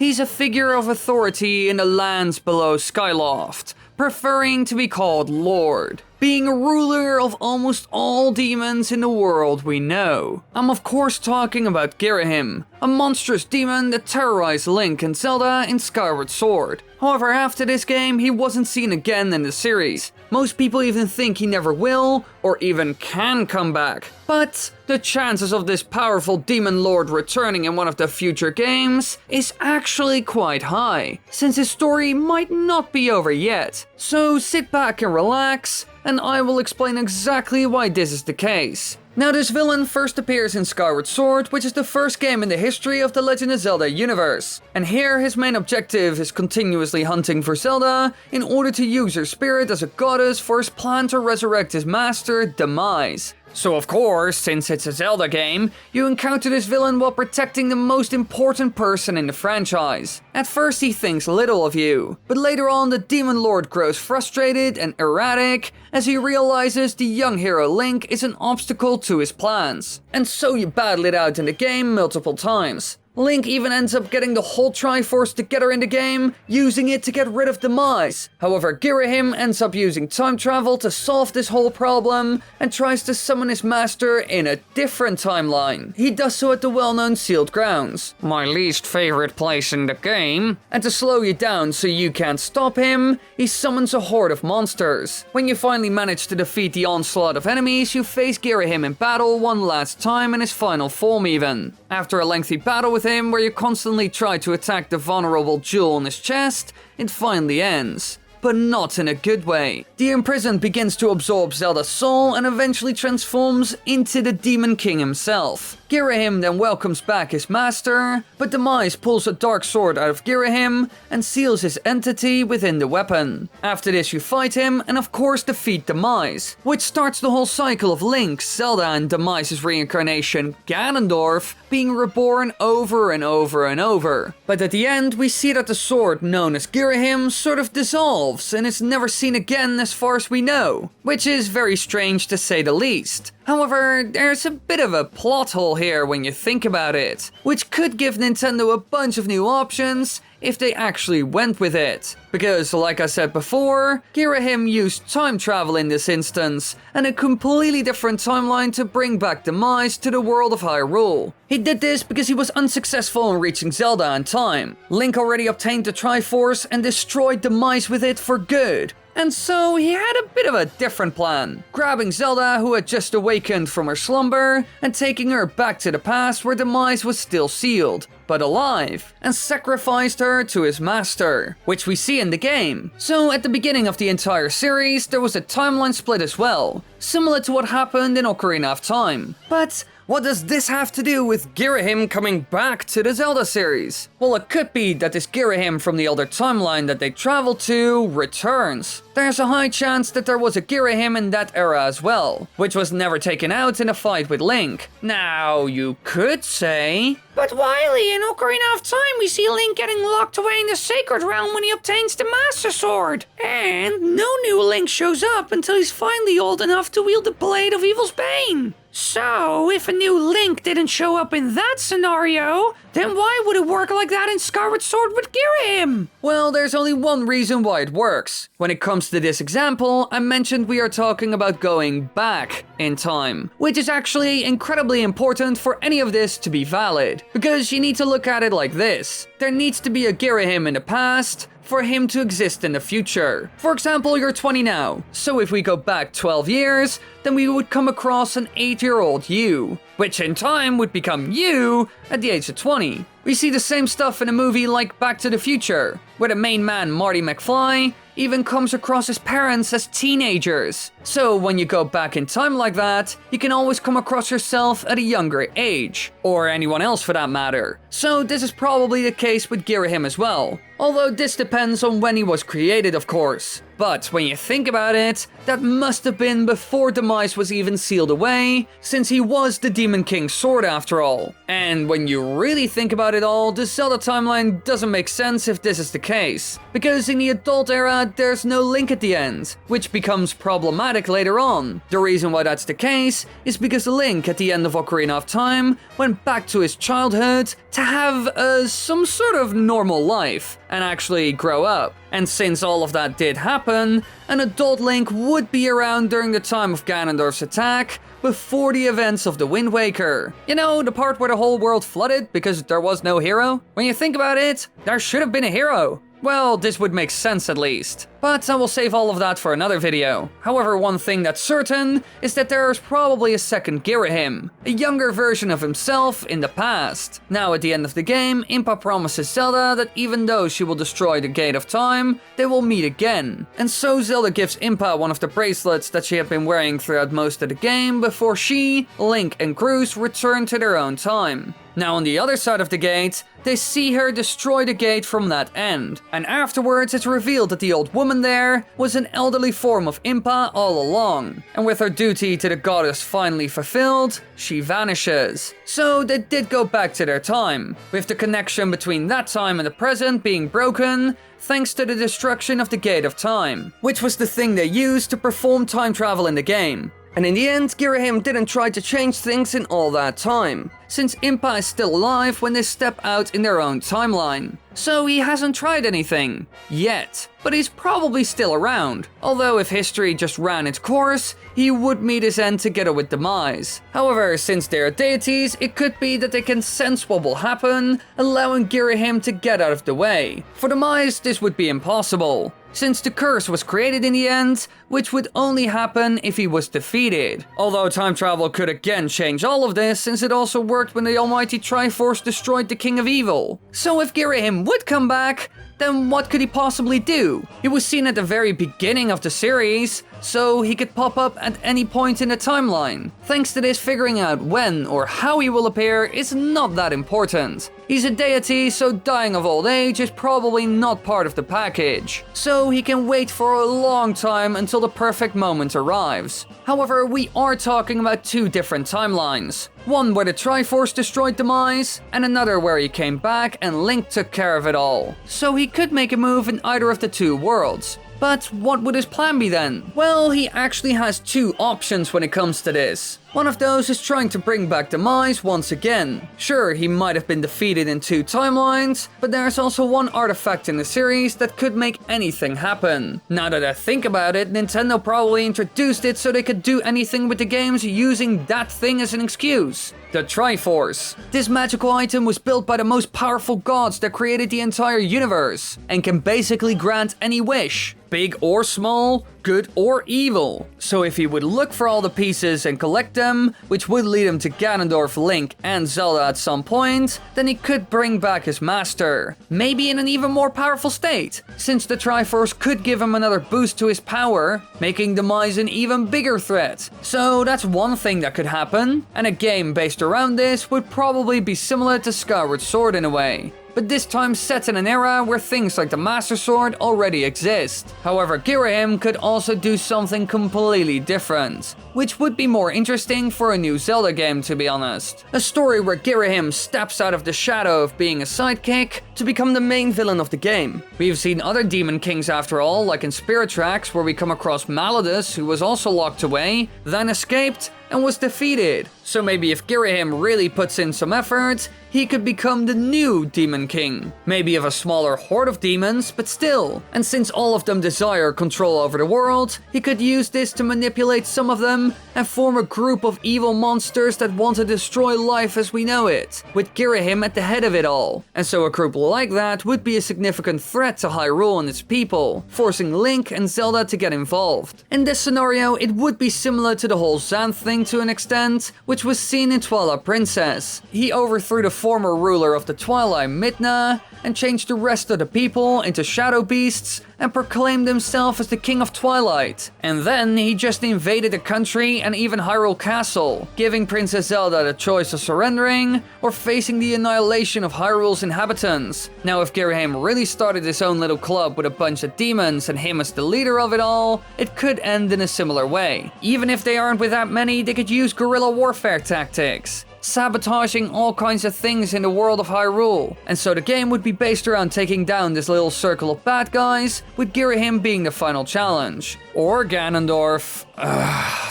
He's a figure of authority in the lands below Skyloft, preferring to be called Lord, being a ruler of almost all demons in the world we know. I'm of course talking about Ghirahim, a monstrous demon that terrorized Link and Zelda in Skyward Sword. However, after this game, he wasn't seen again in the series. Most people even think he never will, or even can come back. But the chances of this powerful demon lord returning in one of the future games is actually quite high, since his story might not be over yet. So sit back and relax, and I will explain exactly why this is the case. Now, this villain first appears in Skyward Sword, which is the first game in the history of the Legend of Zelda universe. And here, his main objective is continuously hunting for Zelda in order to use her spirit as a goddess for his plan to resurrect his master, Demise. So of course, since it's a Zelda game, you encounter this villain while protecting the most important person in the franchise. At first he thinks little of you, but later on the Demon Lord grows frustrated and erratic as he realizes the young hero Link is an obstacle to his plans. And so you battle it out in the game multiple times. Link even ends up getting the whole triforce together in the game, using it to get rid of Demise. However, Ghirahim ends up using time travel to solve this whole problem and tries to summon his master in a different timeline. He does so at the well-known Sealed Grounds, my least favorite place in the game. And to slow you down so you can't stop him, he summons a horde of monsters. When you finally manage to defeat the onslaught of enemies, you face Ghirahim in battle one last time in his final form even. After a lengthy battle with him, where you constantly try to attack the vulnerable jewel in his chest, it finally ends. But not in a good way. The imprisoned begins to absorb Zelda's soul and eventually transforms into the Demon King himself. Ghirahim then welcomes back his master, but Demise pulls a dark sword out of Ghirahim and seals his entity within the weapon. After this you fight him and of course defeat Demise, which starts the whole cycle of Link, Zelda and Demise's reincarnation, Ganondorf, being reborn over and over and over. But at the end we see that the sword known as Ghirahim sort of dissolves and is never seen again as far as we know, which is very strange to say the least. However, there's a bit of a plot hole here when you think about it, which could give Nintendo a bunch of new options if they actually went with it. Because, like I said before, Ghirahim used time travel in this instance, and a completely different timeline to bring back Demise to the world of Hyrule. He did this because he was unsuccessful in reaching Zelda in time. Link already obtained the Triforce and destroyed Demise with it for good. And so he had a bit of a different plan, grabbing Zelda, who had just awakened from her slumber, and taking her back to the past where Demise was still sealed, but alive, and sacrificed her to his master, which we see in the game. So at the beginning of the entire series, there was a timeline split as well, similar to what happened in Ocarina of Time. But what does this have to do with Ghirahim coming back to the Zelda series? Well, it could be that this Ghirahim from the older timeline that they traveled to returns. There's a high chance that there was a Ghirahim in that era as well, which was never taken out in a fight with Link. Now, you could say, but Wily, in Ocarina of Time we see Link getting locked away in the Sacred Realm when he obtains the Master Sword. And no new Link shows up until he's finally old enough to wield the Blade of Evil's Bane. So, if a new Link didn't show up in that scenario, then why would it work like that in Skyward Sword with Ghirahim? Well, there's only one reason why it works. When it comes to this example, I mentioned we are talking about going back in time, which is actually incredibly important for any of this to be valid. Because you need to look at it like this. There needs to be a Ghirahim in the past for him to exist in the future. For example, you're 20 now, so if we go back 12 years, then we would come across an 8-year-old you, which in time would become you at the age of 20. We see the same stuff in a movie like Back to the Future, where the main man Marty McFly even comes across his parents as teenagers. So when you go back in time like that, you can always come across yourself at a younger age, or anyone else for that matter. So this is probably the case with Ghirahim as well, although this depends on when he was created of course. But when you think about it, that must have been before Demise was even sealed away, since he was the Demon King's sword after all. And when you really think about it all, the Zelda timeline doesn't make sense if this is the case. Because in the adult era, but there's no Link at the end, which becomes problematic later on. The reason why that's the case is because Link at the end of Ocarina of Time went back to his childhood to have some sort of normal life and actually grow up. And since all of that did happen, an adult Link would be around during the time of Ganondorf's attack, before the events of the Wind Waker. You know, the part where the whole world flooded because there was no hero? When you think about it, there should have been a hero. Well, this would make sense at least. But I will save all of that for another video. However, one thing that's certain is that there is probably a second Ghirahim, a younger version of himself in the past. Now at the end of the game, Impa promises Zelda that even though she will destroy the Gate of Time, they will meet again. And so Zelda gives Impa one of the bracelets that she had been wearing throughout most of the game before she, Link and Groose return to their own time. Now on the other side of the gate, they see her destroy the gate from that end, and afterwards it's revealed that the old woman there was an elderly form of Impa all along, and with her duty to the goddess finally fulfilled, she vanishes. So they did go back to their time, with the connection between that time and the present being broken, thanks to the destruction of the Gate of Time, which was the thing they used to perform time travel in the game. And in the end, Ghirahim didn't try to change things in all that time, since Impa is still alive when they step out in their own timeline. So he hasn't tried anything. Yet. But he's probably still around. Although if history just ran its course, he would meet his end together with Demise. However, since they are deities, it could be that they can sense what will happen, allowing Ghirahim to get out of the way. For Demise, this would be impossible, since the curse was created in the end, which would only happen if he was defeated. Although time travel could again change all of this, since it also worked when the almighty Triforce destroyed the King of Evil. So if Ghirahim would come back, then what could he possibly do? He was seen at the very beginning of the series, so he could pop up at any point in the timeline. Thanks to this, figuring out when or how he will appear is not that important. He's a deity, so dying of old age is probably not part of the package. So he can wait for a long time until the perfect moment arrives. However, we are talking about two different timelines. One where the Triforce destroyed Demise, and another where he came back and Link took care of it all. So he could make a move in either of the two worlds. But what would his plan be then? Well, he actually has two options when it comes to this. One of those is trying to bring back Demise once again. Sure, he might have been defeated in two timelines, but there's also one artifact in the series that could make anything happen. Now that I think about it, Nintendo probably introduced it so they could do anything with the games using that thing as an excuse. The Triforce. This magical item was built by the most powerful gods that created the entire universe, and can basically grant any wish, big or small, good or evil. So if he would look for all the pieces and collect them, which would lead him to Ganondorf, Link, and Zelda at some point, then he could bring back his master. Maybe in an even more powerful state, since the Triforce could give him another boost to his power, making Demise an even bigger threat. So that's one thing that could happen, and a game based around this would probably be similar to Skyward Sword in a way, but this time set in an era where things like the Master Sword already exist. However, Ghirahim could also do something completely different, which would be more interesting for a new Zelda game, to be honest. A story where Ghirahim steps out of the shadow of being a sidekick to become the main villain of the game. We've seen other Demon Kings after all, like in Spirit Tracks, where we come across Malladus, who was also locked away, then escaped, and was defeated. So maybe if Ghirahim really puts in some effort, he could become the new Demon King. Maybe of a smaller horde of demons, but still. And since all of them desire control over the world, he could use this to manipulate some of them and form a group of evil monsters that want to destroy life as we know it, with Ghirahim at the head of it all. And so a group like that would be a significant threat to Hyrule and its people, forcing Link and Zelda to get involved. In this scenario, it would be similar to the whole Xanth thing to an extent, which was seen in Twilight Princess. He overthrew the former ruler of the Twilight, Midna, and changed the rest of the people into shadow beasts and proclaimed himself as the King of Twilight. And then he just invaded the country and even Hyrule Castle, giving Princess Zelda the choice of surrendering or facing the annihilation of Hyrule's inhabitants. Now if Ghirahim really started his own little club with a bunch of demons and him as the leader of it all, it could end in a similar way. Even if they aren't with that many, they could use guerrilla warfare tactics. sabotaging all kinds of things in the world of Hyrule. And so the game would be based around taking down this little circle of bad guys, with Ghirahim being the final challenge. Or Ganondorf.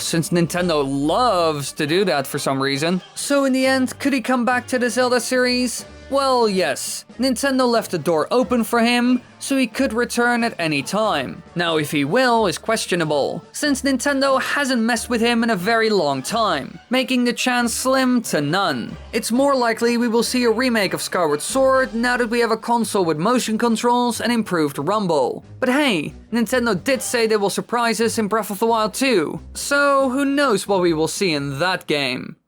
Since Nintendo loves to do that for some reason. So in the end, could he come back to the Zelda series? Well, yes. Nintendo left the door open for him, so he could return at any time. Now, if he will is questionable, since Nintendo hasn't messed with him in a very long time, making the chance slim to none. It's more likely we will see a remake of Skyward Sword now that we have a console with motion controls and improved rumble. But hey, Nintendo did say they will surprise us in Breath of the Wild 2, so who knows what we will see in that game.